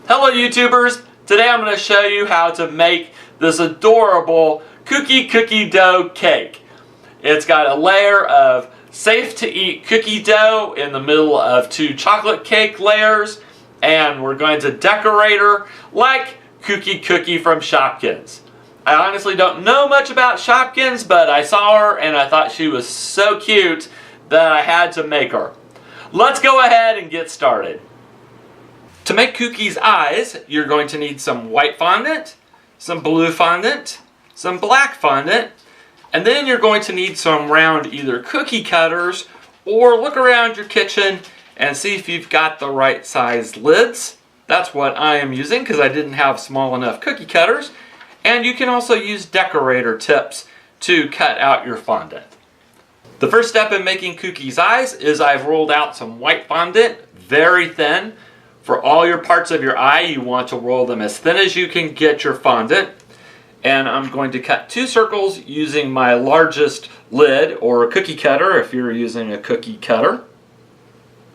Hello YouTubers! Today I'm going to show you how to make this adorable Kooky cookie dough cake. It's got a layer of safe to eat cookie dough in the middle of two chocolate cake layers, and we're going to decorate her like Kooky Cookie from Shopkins. I honestly don't know much about Shopkins, but I saw her and I thought she was so cute that I had to make her. Let's go ahead and get started. To make Kooky's eyes, you're going to need some white fondant, some blue fondant, some black fondant, and then you're going to need some round either cookie cutters or look around your kitchen and see if you've got the right size lids. That's what I am using because I didn't have small enough cookie cutters. And you can also use decorator tips to cut out your fondant. The first step in making Kooky's eyes is I've rolled out some white fondant, very thin. For all your parts of your eye, you want to roll them as thin as you can get your fondant. And I'm going to cut two circles using my largest lid or a cookie cutter if you're using a cookie cutter.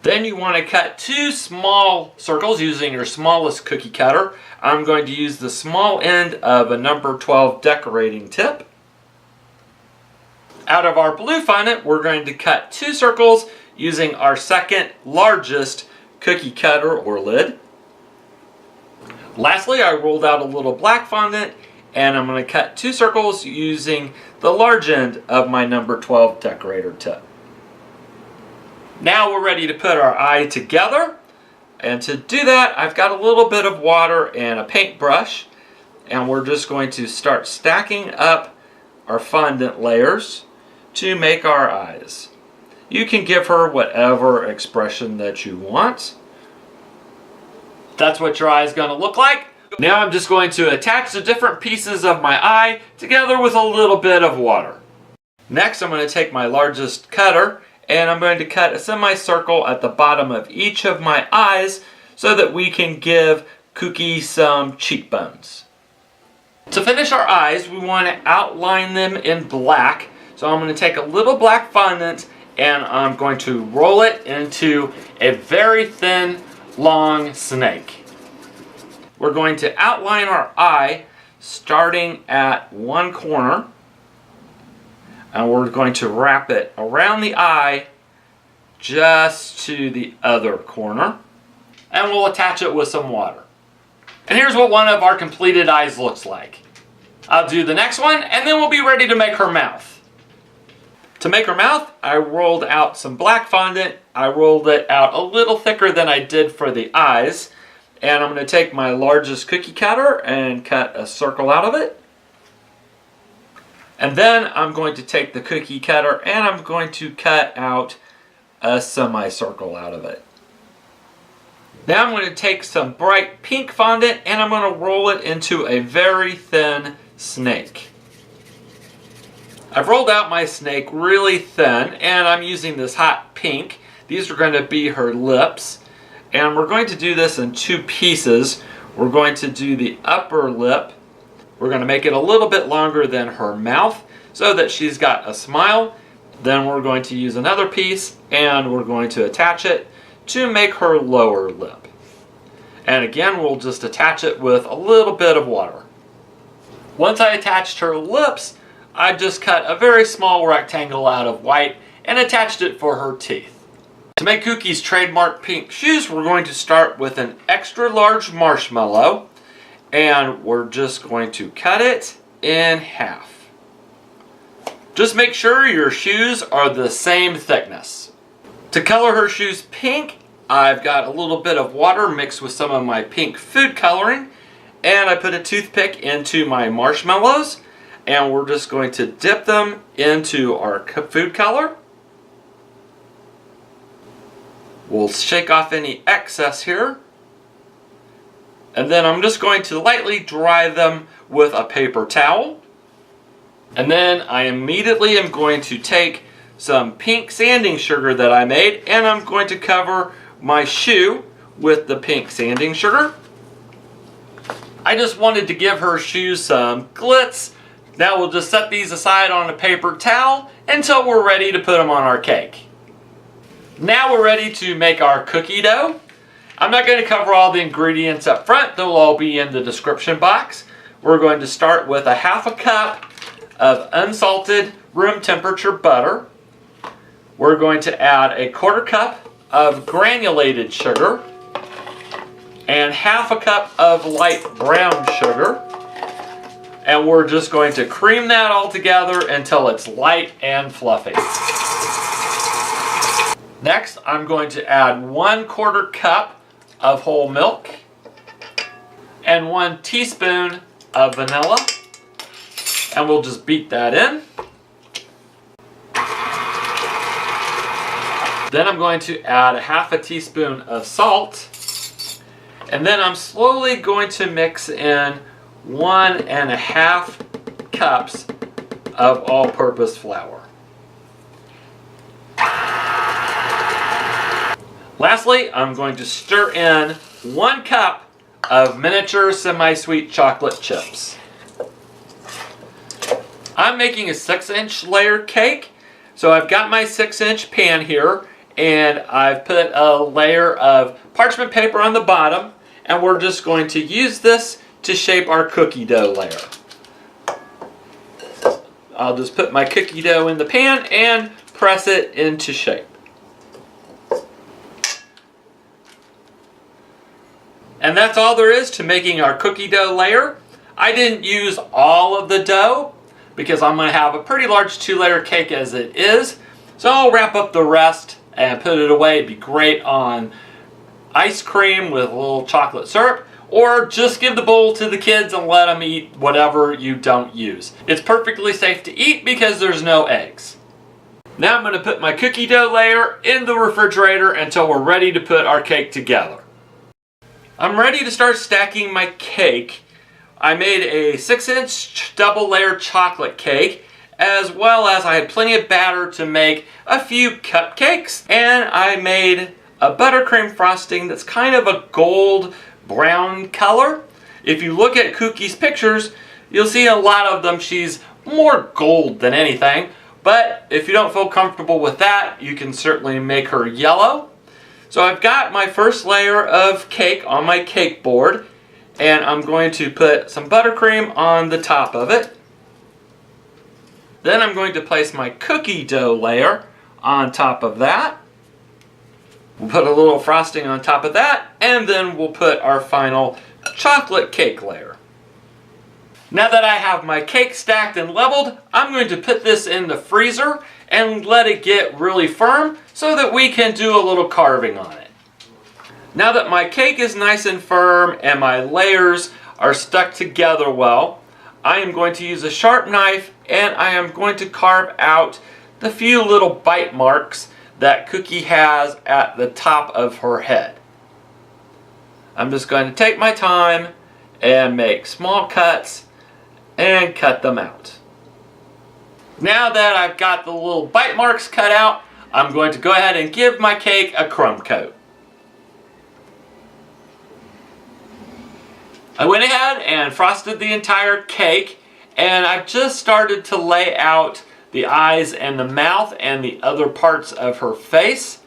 Then you want to cut two small circles using your smallest cookie cutter. I'm going to use the small end of a number 12 decorating tip. Out of our blue fondant, we're going to cut two circles using our second largest cookie cutter or lid. Lastly, I rolled out a little black fondant and I'm going to cut two circles using the large end of my number 12 decorator tip. Now we're ready to put our eye together, and to do that I've got a little bit of water and a paintbrush, and we're just going to start stacking up our fondant layers to make our eyes. You can give her whatever expression that you want. That's what your eye is going to look like. Now I'm just going to attach the different pieces of my eye together with a little bit of water. Next I'm going to take my largest cutter and I'm going to cut a semicircle at the bottom of each of my eyes so that we can give Kooky some cheekbones. To finish our eyes, we want to outline them in black. So I'm going to take a little black fondant and I'm going to roll it into a very thin, long snake. We're going to outline our eye starting at one corner, and we're going to wrap it around the eye just to the other corner, and we'll attach it with some water. And here's what one of our completed eyes looks like. I'll do the next one and then we'll be ready to make her mouth. To make her mouth, I rolled out some black fondant. I rolled it out a little thicker than I did for the eyes. And I'm going to take my largest cookie cutter and cut a circle out of it. And then I'm going to take the cookie cutter and I'm going to cut out a semicircle out of it. Now I'm going to take some bright pink fondant and I'm going to roll it into a very thin snake. I've rolled out my snake really thin and I'm using this hot pink. These are going to be her lips. And we're going to do this in two pieces. We're going to do the upper lip. We're going to make it a little bit longer than her mouth so that she's got a smile. Then we're going to use another piece and we're going to attach it to make her lower lip. And again, we'll just attach it with a little bit of water. Once I attached her lips, I just cut a very small rectangle out of white and attached it for her teeth. To make Kooky's trademark pink shoes, we're going to start with an extra large marshmallow and we're just going to cut it in half. Just make sure your shoes are the same thickness. To color her shoes pink, I've got a little bit of water mixed with some of my pink food coloring, and I put a toothpick into my marshmallows and we're just going to dip them into our food color. We'll shake off any excess here. And then I'm just going to lightly dry them with a paper towel. And then I immediately am going to take some pink sanding sugar that I made and I'm going to cover my shoe with the pink sanding sugar. I just wanted to give her shoes some glitz. Now we'll just set these aside on a paper towel until we're ready to put them on our cake. Now we're ready to make our cookie dough. I'm not going to cover all the ingredients up front. They'll all be in the description box. We're going to start with a half a cup of unsalted room temperature butter. We're going to add a quarter cup of granulated sugar and half a cup of light brown sugar. And we're just going to cream that all together until it's light and fluffy. Next, I'm going to add 1/4 cup of whole milk and 1 teaspoon of vanilla, and we'll just beat that in. Then I'm going to add 1/2 teaspoon of salt, and then I'm slowly going to mix in 1½ cups of all-purpose flour. Lastly, I'm going to stir in 1 cup of miniature semi-sweet chocolate chips. I'm making a 6-inch layer cake, so I've got my 6-inch pan here, and I've put a layer of parchment paper on the bottom, and we're just going to use this to shape our cookie dough layer. I'll just put my cookie dough in the pan and press it into shape. And that's all there is to making our cookie dough layer. I didn't use all of the dough because I'm going to have a pretty large 2-layer cake as it is. So I'll wrap up the rest and put it away. It'd be great on ice cream with a little chocolate syrup, or just give the bowl to the kids and let them eat whatever you don't use. It's perfectly safe to eat because there's no eggs. Now I'm going to put my cookie dough layer in the refrigerator until we're ready to put our cake together. I'm ready to start stacking my cake. I made a 6-inch double layer chocolate cake, as well as I had plenty of batter to make a few cupcakes, and I made a buttercream frosting that's kind of a gold brown color. If you look at Kooky's pictures, you'll see a lot of them she's more gold than anything, but if you don't feel comfortable with that, you can certainly make her yellow. So I've got my first layer of cake on my cake board, and I'm going to put some buttercream on the top of it. Then I'm going to place my cookie dough layer on top of that. We'll put a little frosting on top of that, and then we'll put our final chocolate cake layer. Now that I have my cake stacked and leveled, I'm going to put this in the freezer and let it get really firm so that we can do a little carving on it. Now that my cake is nice and firm and my layers are stuck together well, I am going to use a sharp knife and I am going to carve out the few little bite marks that Kooky has at the top of her head. I'm just going to take my time and make small cuts and cut them out. Now that I've got the little bite marks cut out, I'm going to go ahead and give my cake a crumb coat. I went ahead and frosted the entire cake, and I've just started to lay out the eyes and the mouth and the other parts of her face.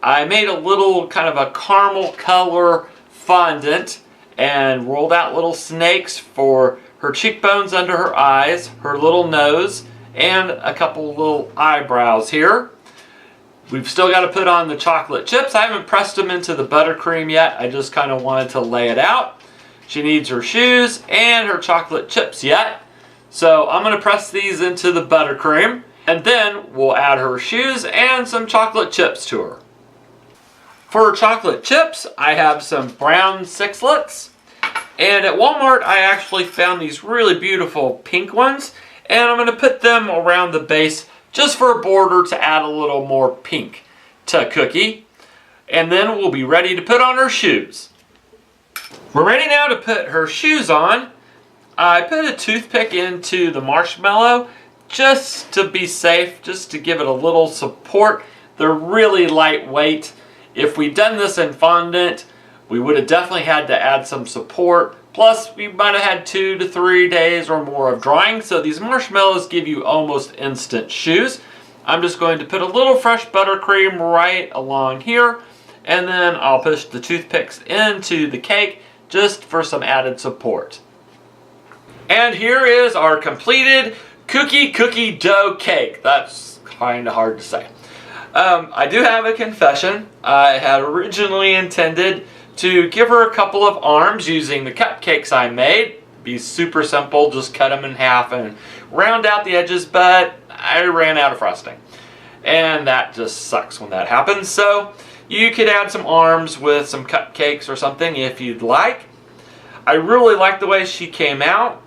I made a little kind of a caramel color fondant and rolled out little snakes for her cheekbones under her eyes, her little nose, and a couple little eyebrows here. We've still got to put on the chocolate chips. I haven't pressed them into the buttercream yet. I just kind of wanted to lay it out. She needs her shoes and her chocolate chips yet. So I'm going to press these into the buttercream, and then we'll add her shoes and some chocolate chips to her. For her chocolate chips, I have some brown Sixlets. And at Walmart, I actually found these really beautiful pink ones, and I'm going to put them around the base just for a border to add a little more pink to Kooky. And then we'll be ready to put on her shoes. We're ready now to put her shoes on. I put a toothpick into the marshmallow just to be safe, just to give it a little support. They're really lightweight. If we'd done this in fondant, we would have definitely had to add some support. Plus, we might have had 2 to 3 days or more of drying. So these marshmallows give you almost instant shoes. I'm just going to put a little fresh buttercream right along here. and then I'll push the toothpicks into the cake just for some added support. And here is our completed Kooky cookie dough cake. That's kind of hard to say. I do have a confession. I had originally intended to give her a couple of arms using the cupcakes I made. Be super simple, just cut them in half and round out the edges, but I ran out of frosting. And that just sucks when that happens. So you could add some arms with some cupcakes or something if you'd like. I really like the way she came out.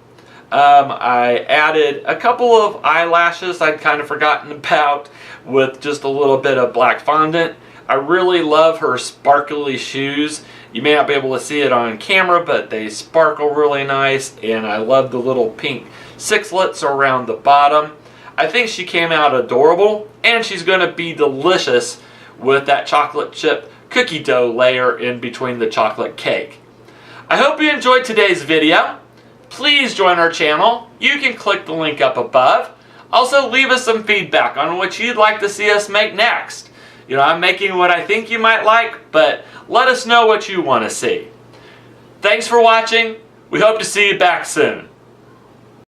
I added a couple of eyelashes I'd kind of forgotten about with just a little bit of black fondant. I really love her sparkly shoes. You may not be able to see it on camera, but they sparkle really nice, and I love the little pink sixlets around the bottom. I think she came out adorable, and she's going to be delicious with that chocolate chip cookie dough layer in between the chocolate cake. I hope you enjoyed today's video. Please join our channel. You can click the link up above. Also, leave us some feedback on what you'd like to see us make next. You know, I'm making what I think you might like, but let us know what you want to see. Thanks for watching. We hope to see you back soon.